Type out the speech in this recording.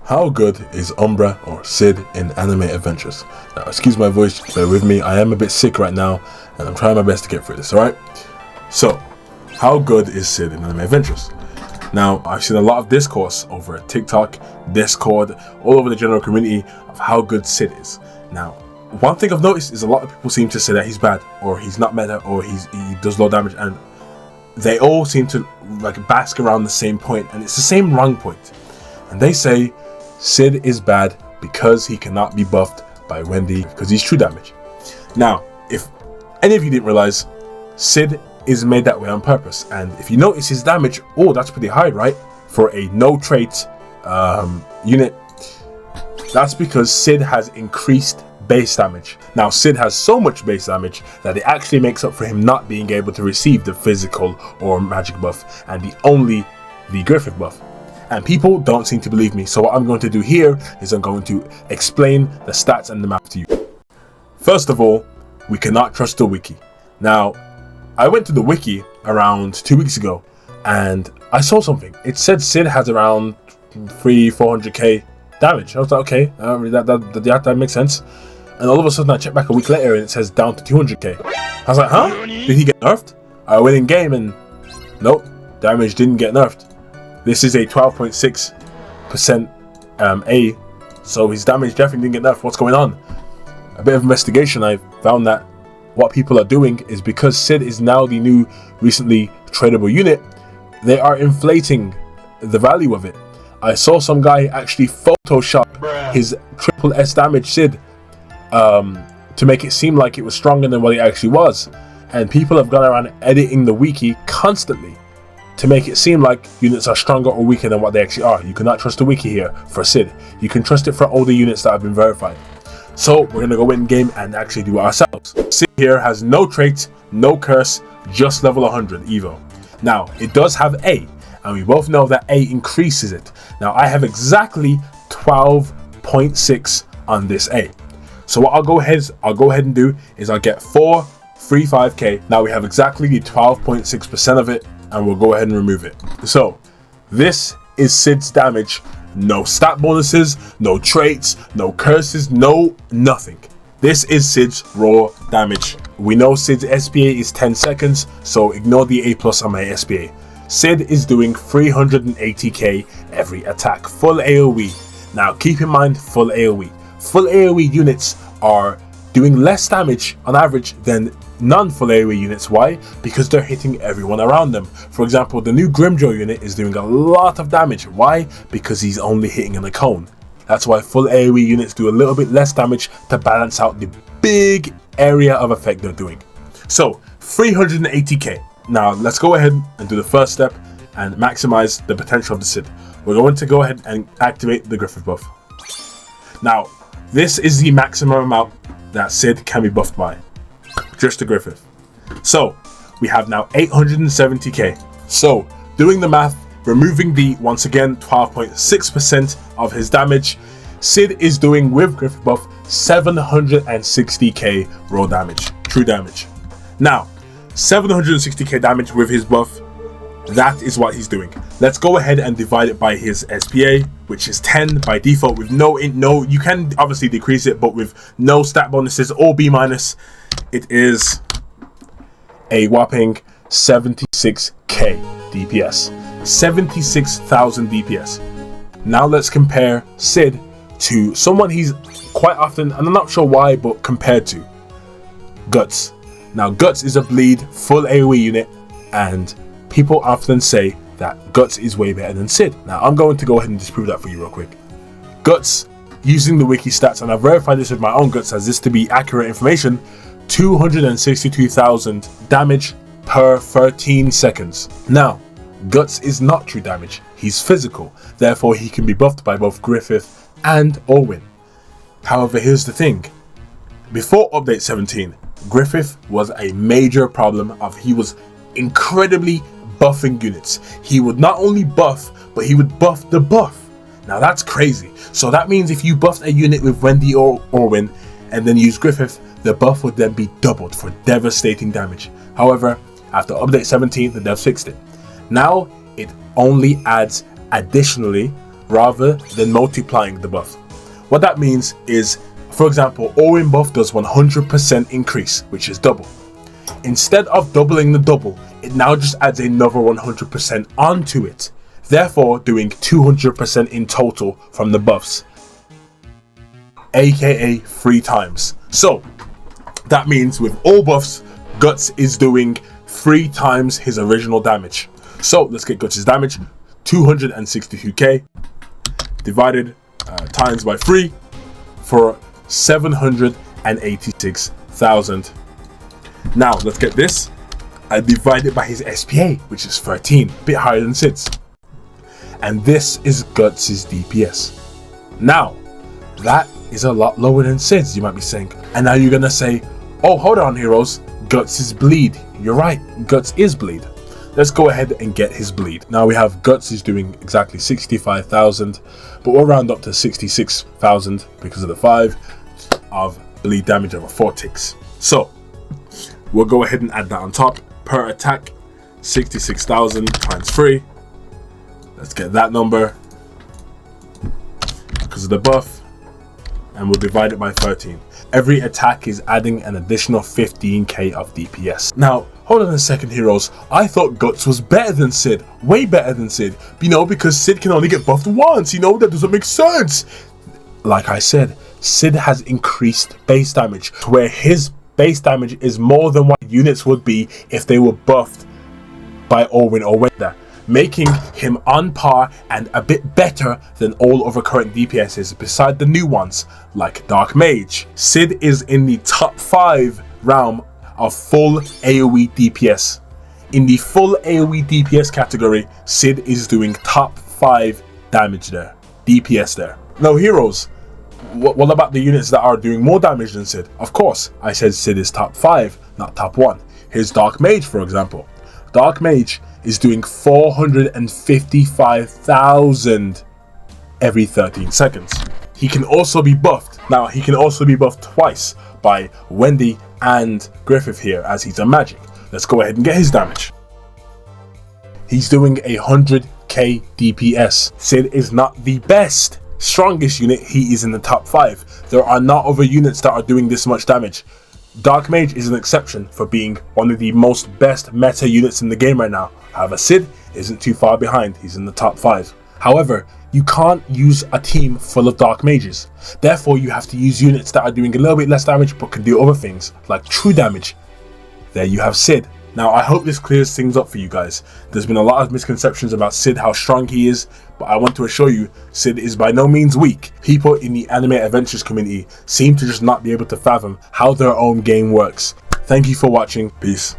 How good is Umbra or Sid in anime adventures? Now, excuse my voice, bear with me. I am a bit sick right now, and I'm trying my best to get through this, alright? So, how good is Sid in anime adventures? Now, I've seen a lot of discourse over TikTok, Discord, all over the general community of how good Sid is. Now, one thing I've noticed is a lot of people seem to say that he's bad, or he's not meta, or he does low damage, and they all seem to bask around the same point, and it's the same wrong point. And they say Sid is bad because he cannot be buffed by Wendy because he's true damage. Now, if any of you didn't realize, Sid is made that way on purpose, and if you notice his damage, oh, that's pretty high, right? For a no trait unit, that's because Sid has increased base damage. Now, Sid has so much base damage that it actually makes up for him not being able to receive the physical or magic buff, and the Griffith buff. And people don't seem to believe me, so what I'm going to do here is I'm going to explain the stats and the map to you. First of all, we cannot trust the wiki. Now, I went to the wiki around 2 weeks ago, and I saw something. It said Sid has around 400k damage. I was like, okay, that makes sense. And all of a sudden I checked back a week later and it says down to 200k. I was like, huh? Did he get nerfed? I went in game and nope, damage didn't get nerfed. This is a 12.6% A, so his damage definitely didn't get nerfed. What's going on? A bit of investigation, I found that what people are doing is because Sid is now the new recently tradable unit, they are inflating the value of it. I saw some guy actually Photoshop his triple S damage Sid to make it seem like it was stronger than what it actually was. And people have gone around editing the wiki constantly to make it seem like units are stronger or weaker than what they actually are. You cannot trust the wiki here for Sid. You can trust it for older units that have been verified. So we're going to go in game and actually do it ourselves. Sid here has no trait, no curse, just level 100 Evo. Now, it does have A, and we both know that A increases it. Now, I have exactly 12.6 on this A. So what I'll go ahead and do is I'll get 435k. Now we have exactly the 12.6% of it, and we'll go ahead and remove it. So this is Sid's damage. No stat bonuses, no traits, no curses, no nothing. This is Sid's raw damage. We know Sid's SPA is 10 seconds, so ignore the A+ on my SPA. Sid is doing 380k every attack, full AoE. Now keep in mind, full AoE. Full AoE units are doing less damage on average than non-full AoE units. Why? Because they're hitting everyone around them. For example, the new Grimjaw unit is doing a lot of damage. Why? Because he's only hitting in a cone. That's why full AoE units do a little bit less damage to balance out the big area of effect they're doing. So 380k. Now let's go ahead and do the first step and maximize the potential of the Sid. We're going to go ahead and activate the Griffith buff. Now, this is the maximum amount that Sid can be buffed by. Just the Griffith. So, we have now 870k. So, doing the math, removing the, once again, 12.6% of his damage, Sid is doing, with Griffith buff, 760k raw damage. True damage. Now, 760k damage with his buff, that is what he's doing. Let's go ahead and divide it by his SPA, which is 10 by default with no, you can obviously decrease it, but with no stat bonuses or B-, it is a whopping 76k DPS. 76,000 DPS. Now let's compare Sid to someone he's quite often, and I'm not sure why, but compared to Guts. Now Guts is a bleed full AoE unit, and people often say that Guts is way better than Sid. Now I'm going to go ahead and disprove that for you real quick. Guts, using the wiki stats, and I've verified this with my own Guts as this to be accurate information, 262,000 damage per 13 seconds. Now, Guts is not true damage, he's physical, therefore he can be buffed by both Griffith and Orwin. However, here's the thing. Before update 17, Griffith was a major problem of he was incredibly buffing units. He would not only buff, but he would buff the buff. Now that's crazy. So that means if you buffed a unit with Wendy or Orwin and then use Griffith, the buff would then be doubled for devastating damage. However, after update 17, the dev fixed it. Now it only adds additionally rather than multiplying the buff. What that means is, for example, all-in buff does 100% increase, which is double. Instead of doubling the double, it now just adds another 100% onto it, therefore doing 200% in total from the buffs, aka 3 times. So that means with all buffs, Guts is doing 3 times his original damage. So let's get Guts' damage. 262k divided times by 3 for 786,000. Now let's get this. I divide it by his SPA, which is 13, a bit higher than Sid's. And this is Guts' DPS. Now, that is a lot lower than Sid's, you might be saying. And now you're gonna say, oh, hold on, heroes, Guts is bleed. You're right, Guts is bleed. Let's go ahead and get his bleed. Now we have Guts is doing exactly 65,000, but we'll round up to 66,000 because of the 5 of bleed damage over 4 ticks. So, we'll go ahead and add that on top. Per attack, 66,000 times 3. Let's get that number because of the buff, and we'll divide it by 13. Every attack is adding an additional 15k of DPS. Now, hold on a second, heroes. I thought Guts was better than Sid, way better than Sid. You know, because Sid can only get buffed once, you know, that doesn't make sense. Like I said, Sid has increased base damage, where his base damage is more than what units would be if they were buffed by Orwin or Wenda, making him on par and a bit better than all other current DPSs beside the new ones like Dark Mage. Sid is in the top 5 realm of full AoE DPS. In the full AoE DPS category, Sid is doing top 5 damage there, DPS there. Now heroes, what about the units that are doing more damage than Sid? Of course, I said Sid is top 5, not top 1. Here's Dark Mage, for example. Dark Mage is doing 455,000 every 13 seconds. He can also be buffed. Now, he can also be buffed twice by Wendy and Griffith here, as he's a magic. Let's go ahead and get his damage. He's doing 100k DPS. Sid is not the best, strongest unit. He is in the top 5. There are not other units that are doing this much damage. Dark Mage is an exception for being one of the most best meta units in the game right now. However, Sid isn't too far behind. He's in the top 5. However, you can't use a team full of Dark Mages. Therefore, you have to use units that are doing a little bit less damage but can do other things, like true damage. There you have Sid. Now, I hope this clears things up for you guys. There's been a lot of misconceptions about Sid, how strong he is, but I want to assure you, Sid is by no means weak. People in the anime adventures community seem to just not be able to fathom how their own game works. Thank you for watching. Peace.